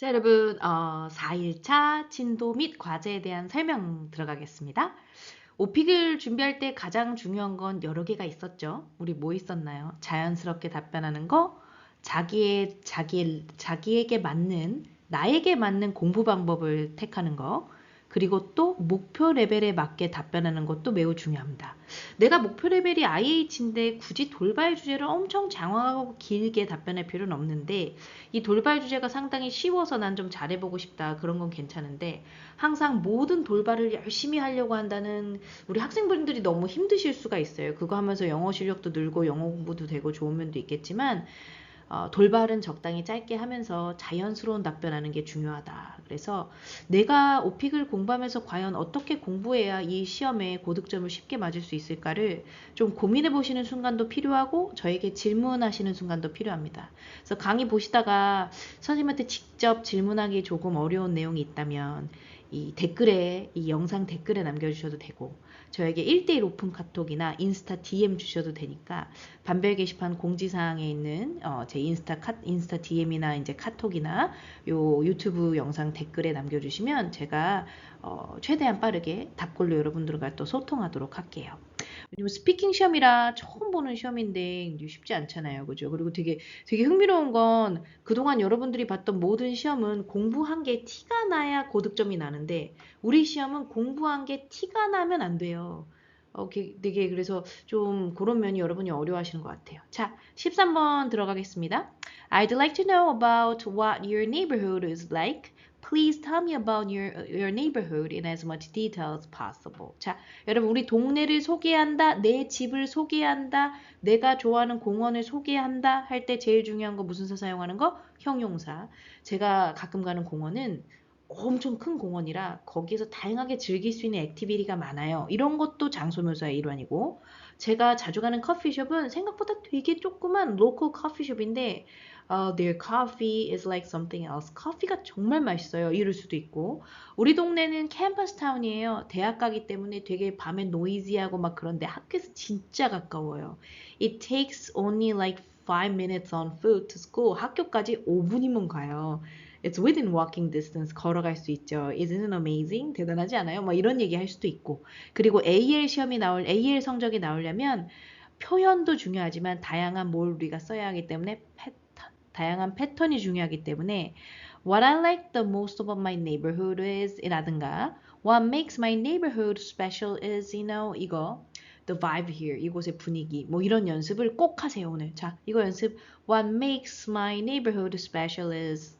자, 여러분, 4일차 진도 및 과제에 대한 설명 들어가겠습니다. 오픽을 준비할 때 가장 중요한 건 여러 개가 있었죠. 우리 뭐 있었나요? 자연스럽게 답변하는 거, 자기에게 맞는, 나에게 맞는 공부 방법을 택하는 거, 그리고 또 목표 레벨에 맞게 답변하는 것도 매우 중요합니다. 내가 목표 레벨이 IH인데 굳이 돌발 주제를 엄청 장황하고 길게 답변할 필요는 없는데 이 돌발 주제가 상당히 쉬워서 난 좀 잘해보고 싶다 그런 건 괜찮은데 항상 모든 돌발을 열심히 하려고 한다는 우리 학생분들이 너무 힘드실 수가 있어요. 그거 하면서 영어 실력도 늘고 영어 공부도 되고 좋은 면도 있겠지만 돌발은 적당히 짧게 하면서 자연스러운 답변하는 게 중요하다. 그래서 내가 오픽을 공부하면서 과연 어떻게 공부해야 이 시험에 고득점을 쉽게 맞을 수 있을까를 좀 고민해 보시는 순간도 필요하고 저에게 질문하시는 순간도 필요합니다. 그래서 강의 보시다가 선생님한테 직접 질문하기 조금 어려운 내용이 있다면 이 영상 댓글에 남겨주셔도 되고 저에게 1대1 오픈 카톡이나 인스타 DM 주셔도 되니까 반별 게시판 공지사항에 있는 제 인스타 DM이나 이제 카톡이나 요 유튜브 영상 댓글에 남겨주시면 제가 최대한 빠르게 답글로 여러분들과 또 소통하도록 할게요. 왜냐면 스피킹 시험이라 처음 보는 시험인데 쉽지 않잖아요. 그죠? 그리고 되게 흥미로운 건 그동안 여러분들이 봤던 모든 시험은 공부한 게 티가 나야 고득점이 나는데 우리 시험은 공부한 게 티가 나면 안 돼요. 되게 그래서 좀 그런 면이 여러분이 어려워하시는 것 같아요. 자, 13번 들어가겠습니다. I'd like to know about what your neighborhood is like. Please tell me about your neighborhood in as much detail as possible. 자, 여러분 우리 동네를 소개한다, 내 집을 소개한다, 내가 좋아하는 공원을 소개한다 할 때 제일 중요한 거 무슨 사 사용하는 거? 형용사. 제가 가끔 가는 공원은 엄청 큰 공원이라 거기에서 다양하게 즐길 수 있는 액티비티가 많아요. 이런 것도 장소묘사의 일환이고 제가 자주 가는 커피숍은 생각보다 되게 조그만 로컬 커피숍인데 their coffee is like something else. 커피가 정말 맛있어요. 이럴 수도 있고 우리 동네는 캠퍼스 타운이에요. 대학 가기 때문에 되게 밤에 노이즈하고 막 그런데 학교에서 진짜 가까워요. It takes only like 5 minutes on foot to school. 학교까지 5분이면 가요. It's within walking distance. 걸어갈 수 있죠. Isn't it amazing? 대단하지 않아요? 뭐 이런 얘기 할 수도 있고. 그리고 AL 성적이 나오려면 표현도 중요하지만 다양한 뭘 우리가 써야 하기 때문에 다양한 패턴이 중요하기 때문에 What I like the most about my neighborhood is 이라든가 What makes my neighborhood special is 이거 the vibe here 이곳의 분위기 뭐 이런 연습을 꼭 하세요 오늘. 자 이거 연습 What makes my neighborhood special is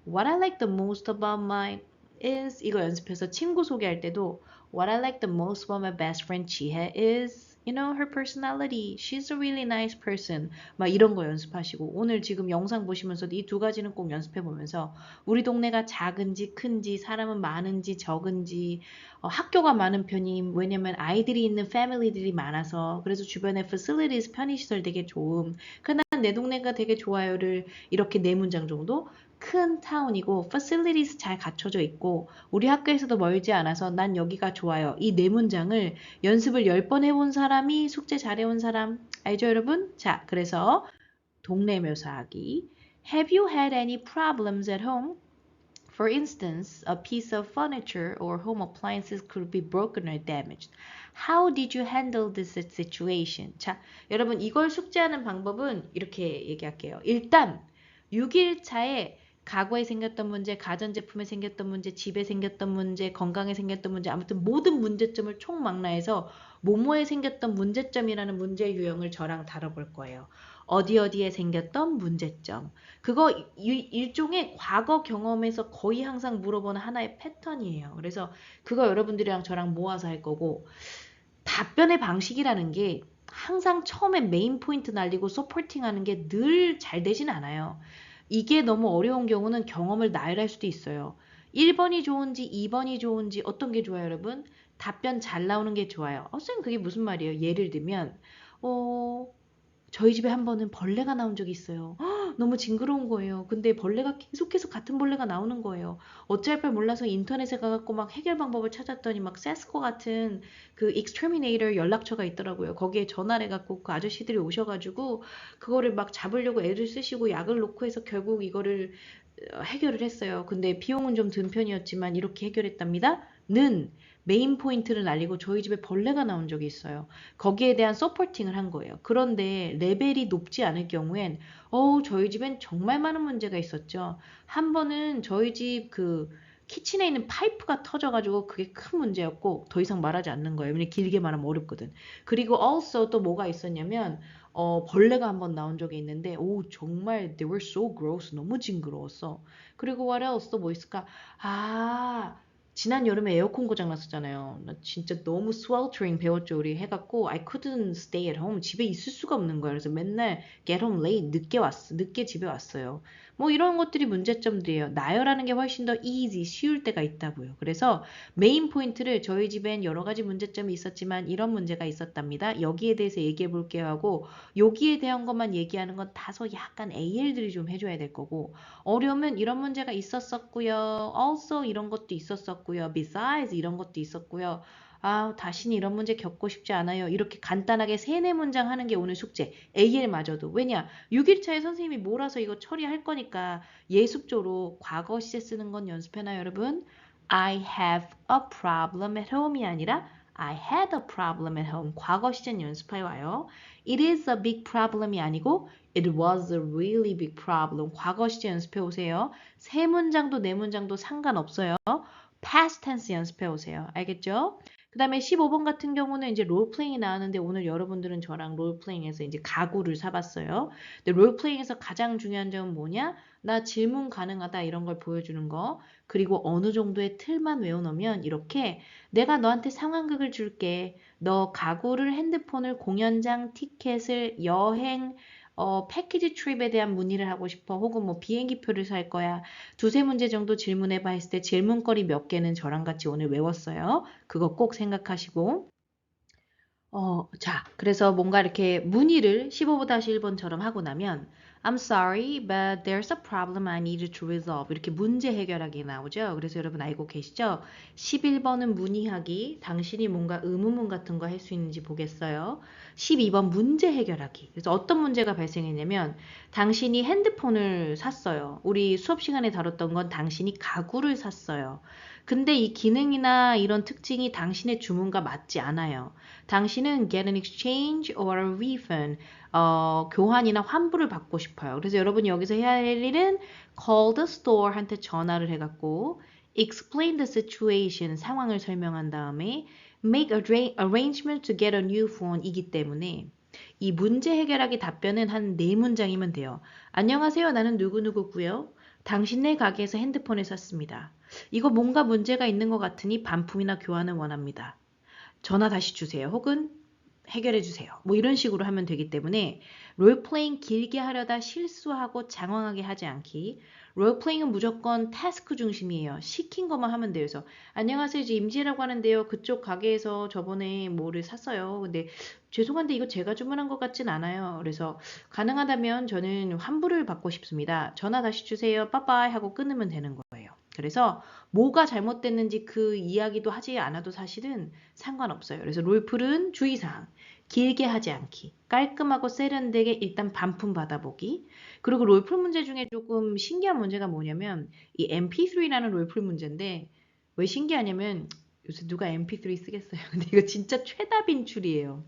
What I like the most about my is 이거 연습해서 친구 소개할 때도 What I like the most about my best friend 지혜 is her personality. She's a really nice person. 막 이런 거 연습하시고 오늘 지금 영상 보시면서 이 두 가지는 꼭 연습해 보면서 우리 동네가 작은지 큰지 사람은 많은지 적은지 학교가 많은 편임 왜냐면 아이들이 있는 패밀리들이 많아서 그래서 주변에 facilities 편의시설 되게 좋음. 그난 내 동네가 되게 좋아요를 이렇게 네 문장 정도 큰 타운이고 facilities 잘 갖춰져 있고 우리 학교에서도 멀지 않아서 난 여기가 좋아요. 이 네 문장을 연습을 10번 해본 사람이 숙제 잘해온 사람 알죠 여러분? 자 그래서 동네 묘사하기 Have you had any problems at home? For instance, a piece of furniture or home appliances could be broken or damaged. How did you handle this situation? 자, 여러분 이걸 숙제하는 방법은 이렇게 얘기할게요. 일단 6일차에 가구에 생겼던 문제, 가전제품에 생겼던 문제, 집에 생겼던 문제, 건강에 생겼던 문제, 아무튼 모든 문제점을 총망라해서 뭐뭐에 생겼던 문제점이라는 문제 유형을 저랑 다뤄볼 거예요. 어디에 생겼던 문제점. 그거 일종의 과거 경험에서 거의 항상 물어보는 하나의 패턴이에요. 그래서 그거 여러분들이랑 저랑 모아서 할 거고 답변의 방식이라는 게 항상 처음에 메인 포인트 날리고 서포팅 하는 게 늘 잘 되진 않아요. 이게 너무 어려운 경우는 경험을 나열할 수도 있어요. 1번이 좋은지 2번이 좋은지 어떤 게 좋아요, 여러분? 답변 잘 나오는 게 좋아요. 선생님 그게 무슨 말이에요? 예를 들면 어, 저희 집에 한 번은 벌레가 나온 적이 있어요. 너무 징그러운 거예요. 근데 벌레가 계속해서 같은 벌레가 나오는 거예요. 어찌할 바를 몰라서 인터넷에 가갖고 막 해결 방법을 찾았더니 막 세스코 같은 그 익스터미네이터 연락처가 있더라고요. 거기에 전화를 해갖고 그 아저씨들이 오셔가지고 그거를 막 잡으려고 애를 쓰시고 약을 놓고 해서 결국 이거를 해결을 했어요. 근데 비용은 좀 든 편이었지만 이렇게 해결했답니다. 는 메인 포인트를 날리고 저희 집에 벌레가 나온 적이 있어요. 거기에 대한 서포팅을 한 거예요. 그런데 레벨이 높지 않을 경우엔 저희 집엔 정말 많은 문제가 있었죠. 한 번은 저희 집 그 키친에 있는 파이프가 터져가지고 그게 큰 문제였고 더 이상 말하지 않는 거예요. 왜냐면 길게 말하면 어렵거든. 그리고 also 또 뭐가 있었냐면 벌레가 한 번 나온 적이 있는데, 정말 they were so gross. 너무 징그러웠어. 그리고 what else 또 뭐 있을까? 지난 여름에 에어컨 고장 났었잖아요. 나 진짜 너무 sweltering 배웠죠. 우리 해갖고 I couldn't stay at home. 집에 있을 수가 없는 거예요. 그래서 맨날 get home late. 늦게 집에 왔어요. 뭐 이런 것들이 문제점들이에요. 나열하는 게 훨씬 더 easy, 쉬울 때가 있다고요. 그래서 메인 포인트를 저희 집엔 여러 가지 문제점이 있었지만 이런 문제가 있었답니다. 여기에 대해서 얘기해 볼게요 하고 여기에 대한 것만 얘기하는 건 다소 약간 AL들이 좀 해줘야 될 거고 어려우면 이런 문제가 있었었고요. also 이런 것도 있었었고요. besides 이런 것도 있었고요. 다시는 이런 문제 겪고 싶지 않아요. 이렇게 간단하게 3-4문장 하는 게 오늘 숙제. AL마저도. 왜냐? 6일차에 선생님이 몰아서 이거 처리할 거니까 예습조로 과거 시제 쓰는 건 연습해놔요, 여러분. I have a problem at home이 아니라 I had a problem at home. 과거 시제 연습해 와요. It is a big problem이 아니고 It was a really big problem. 과거 시제 연습해 오세요. 3문장도 4문장도 상관없어요. past tense 연습해 오세요. 알겠죠? 그 다음에 15번 같은 경우는 이제 롤플레잉이 나왔는데 오늘 여러분들은 저랑 롤플레잉에서 이제 가구를 사봤어요. 근데 롤플레잉에서 가장 중요한 점은 뭐냐? 나 질문 가능하다 이런 걸 보여주는 거. 그리고 어느 정도의 틀만 외워놓으면 이렇게 내가 너한테 상황극을 줄게. 너 가구를, 핸드폰을, 공연장, 티켓을, 여행, 패키지 트립에 대한 문의를 하고 싶어. 혹은 뭐 비행기표를 살 거야. 2-3문제 정도 질문해봐 했을 때 질문거리 몇 개는 저랑 같이 오늘 외웠어요. 그거 꼭 생각하시고. 자, 그래서 뭔가 이렇게 문의를 15-1번처럼 하고 나면 I'm sorry, but there's a problem I needed to resolve. 이렇게 문제 해결하기 나오죠. 그래서 여러분 알고 계시죠? 11번은 문의하기, 당신이 뭔가 의문문 같은 거 할 수 있는지 보겠어요. 12번 문제 해결하기. 그래서 어떤 문제가 발생했냐면 당신이 핸드폰을 샀어요. 우리 수업 시간에 다뤘던 건 당신이 가구를 샀어요. 근데 이 기능이나 이런 특징이 당신의 주문과 맞지 않아요. 당신은 get an exchange or a refund, 교환이나 환불을 받고 싶어요. 그래서 여러분이 여기서 해야 할 일은 call the store한테 전화를 해갖고 explain the situation, 상황을 설명한 다음에 make arrangement to get a new phone 이기 때문에 이 문제 해결하기 답변은 한 4문장이면 돼요. 안녕하세요. 나는 누구누구고요. 당신네 가게에서 핸드폰을 샀습니다. 이거 뭔가 문제가 있는 것 같으니 반품이나 교환을 원합니다. 전화 다시 주세요. 혹은 해결해 주세요. 뭐 이런 식으로 하면 되기 때문에 롤플레잉 길게 하려다 실수하고 장황하게 하지 않기. 롤플레잉은 무조건 태스크 중심이에요. 시킨 것만 하면 돼요. 그래서 안녕하세요. 이제 임지라고 하는데요. 그쪽 가게에서 저번에 뭐를 샀어요. 근데 죄송한데 이거 제가 주문한 것 같진 않아요. 그래서 가능하다면 저는 환불을 받고 싶습니다. 전화 다시 주세요. 빠빠이 하고 끊으면 되는 거예요. 그래서 뭐가 잘못됐는지 그 이야기도 하지 않아도 사실은 상관없어요. 그래서 롤플은 주의사항. 길게 하지 않기. 깔끔하고 세련되게 일단 반품 받아보기. 그리고 롤플 문제 중에 조금 신기한 문제가 뭐냐면 이 MP3라는 롤플 문제인데 왜 신기하냐면 요새 누가 MP3 쓰겠어요. 근데 이거 진짜 최다 빈출이에요.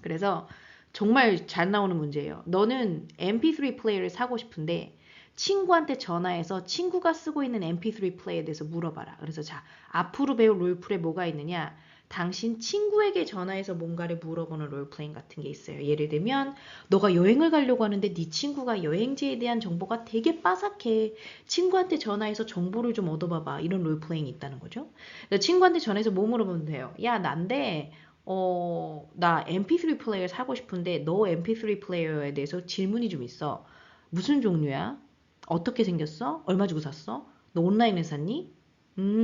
그래서 정말 잘 나오는 문제예요. 너는 MP3 플레이어를 사고 싶은데 친구한테 전화해서 친구가 쓰고 있는 MP3 플레이어에 대해서 물어봐라. 그래서 자, 앞으로 배울 롤플에 뭐가 있느냐? 당신 친구에게 전화해서 뭔가를 물어보는 롤플레잉 같은 게 있어요. 예를 들면 너가 여행을 가려고 하는데 네 친구가 여행지에 대한 정보가 되게 빠삭해. 친구한테 전화해서 정보를 좀 얻어봐봐. 이런 롤플레잉이 있다는 거죠. 친구한테 전화해서 뭐 물어보면 돼요? 야, 난데 나 MP3 플레이어 사고 싶은데 너 MP3 플레이어에 대해서 질문이 좀 있어. 무슨 종류야? 어떻게 생겼어? 얼마 주고 샀어? 너 온라인에 샀니?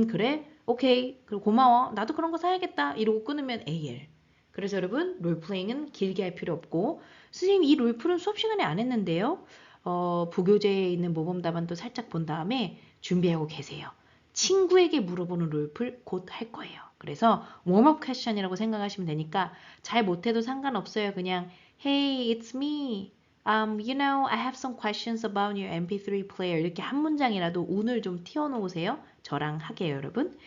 그래? 오케이. 그럼 고마워. 나도 그런 거 사야겠다. 이러고 끊으면 AL. 그래서 여러분, 롤플레잉은 길게 할 필요 없고, 선생님 이 롤플은 수업 시간에 안 했는데요. 부교재에 있는 모범 답안도 살짝 본 다음에 준비하고 계세요. 친구에게 물어보는 롤플 곧 할 거예요. 그래서 웜업 퀘션이라고 생각하시면 되니까 잘 못해도 상관없어요. 그냥 Hey, it's me. You know, I have some questions about your MP3 player. 이렇게 한 문장이라도 운을 좀 띄워놓으세요. 저랑 하게요, 여러분.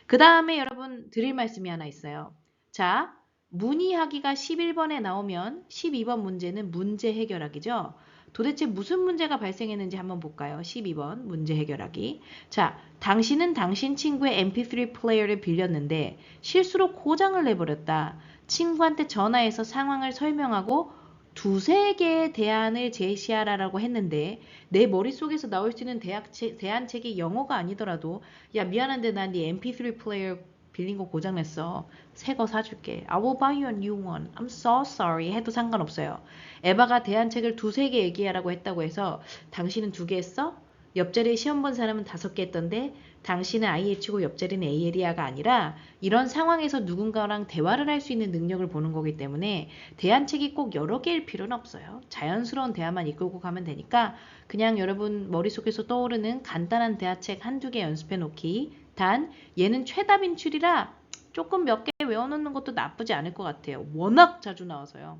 그 다음에 여러분 드릴 말씀이 하나 있어요. 자, 문의하기가 11번에 나오면 12번 문제는 문제 해결하기죠. 도대체 무슨 문제가 발생했는지 한번 볼까요? 12번 문제 해결하기. 자, 당신은 당신 친구의 MP3 플레이어를 빌렸는데 실수로 고장을 내버렸다. 친구한테 전화해서 상황을 설명하고 두세 개의 대안을 제시하라라고 했는데 내 머릿속에서 나올 수 있는 대안책이 영어가 아니더라도 야 미안한데 난 네 MP3 플레이어 빌린 거 고장냈어. 새 거 사줄게. I will buy you a new one. I'm so sorry 해도 상관없어요. 에바가 대안책을 두세 개 얘기하라고 했다고 해서 당신은 두 개 했어? 옆자리에 시험 본 사람은 5개 했던데 당신은 IH고 옆자리는 AL이야가 아니라 이런 상황에서 누군가랑 대화를 할 수 있는 능력을 보는 거기 때문에 대안책이 꼭 여러 개일 필요는 없어요. 자연스러운 대화만 이끌고 가면 되니까 그냥 여러분 머릿속에서 떠오르는 간단한 대화책 한두 개 연습해 놓기. 단 얘는 최다 빈출이라 조금 몇 개 외워놓는 것도 나쁘지 않을 것 같아요. 워낙 자주 나와서요.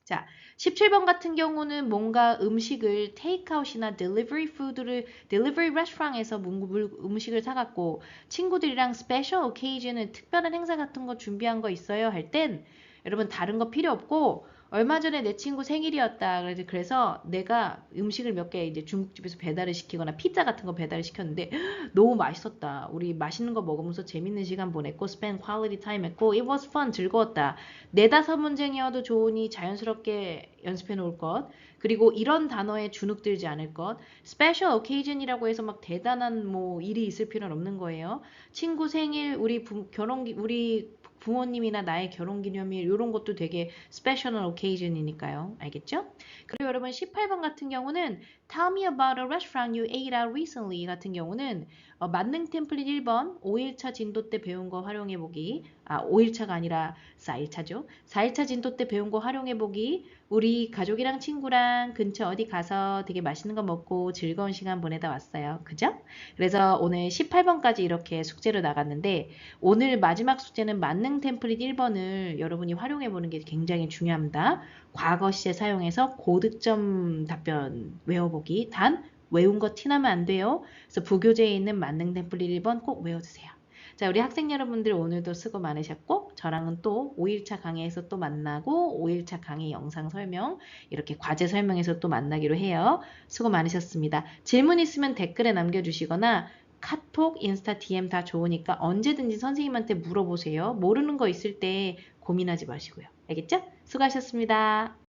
자, 17번 같은 경우는 뭔가 음식을 테이크아웃이나 딜리버리 레스토랑에서 음식을 사갖고 친구들이랑 스페셜 오케이전을 특별한 행사 같은 거 준비한 거 있어요 할 땐 여러분 다른 거 필요 없고 얼마 전에 내 친구 생일이었다. 그래서 내가 음식을 몇 개 이제 중국집에서 배달을 시키거나 피자 같은 거 배달을 시켰는데 너무 맛있었다. 우리 맛있는 거 먹으면서 재밌는 시간 보냈고 spend quality time 했고 it was fun 즐거웠다. 4-5 문장이어도 좋으니 자연스럽게 연습해 놓을 것. 그리고 이런 단어에 주눅 들지 않을 것. special occasion이라고 해서 막 대단한 뭐 일이 있을 필요는 없는 거예요. 친구 생일, 우리 부모님이나 나의 결혼기념일 이런 것도 되게 special occasion이니까요. 알겠죠? 그리고 여러분 18번 같은 경우는 Tell me about a restaurant you ate at recently 같은 경우는 만능 템플릿 1번 5일차 진도 때 배운 거 활용해보기 5일차가 아니라 4일차죠. 4일차 진도 때 배운 거 활용해보기 우리 가족이랑 친구랑 근처 어디 가서 되게 맛있는 거 먹고 즐거운 시간 보내다 왔어요. 그죠? 그래서 오늘 18번까지 이렇게 숙제로 나갔는데 오늘 마지막 숙제는 만능 템플릿 1번을 여러분이 활용해보는 게 굉장히 중요합니다. 과거 시제 사용해서 고득점 답변 외워보기. 단 외운 거 티나면 안 돼요. 그래서 부교재에 있는 만능 템플릿 1번 꼭 외워두세요. 자, 우리 학생 여러분들 오늘도 수고 많으셨고 저랑은 또 5일차 강의에서 또 만나고 5일차 강의 영상 설명 이렇게 과제 설명에서 또 만나기로 해요. 수고 많으셨습니다. 질문 있으면 댓글에 남겨주시거나 카톡, 인스타, DM 다 좋으니까 언제든지 선생님한테 물어보세요. 모르는 거 있을 때 고민하지 마시고요. 알겠죠? 수고하셨습니다.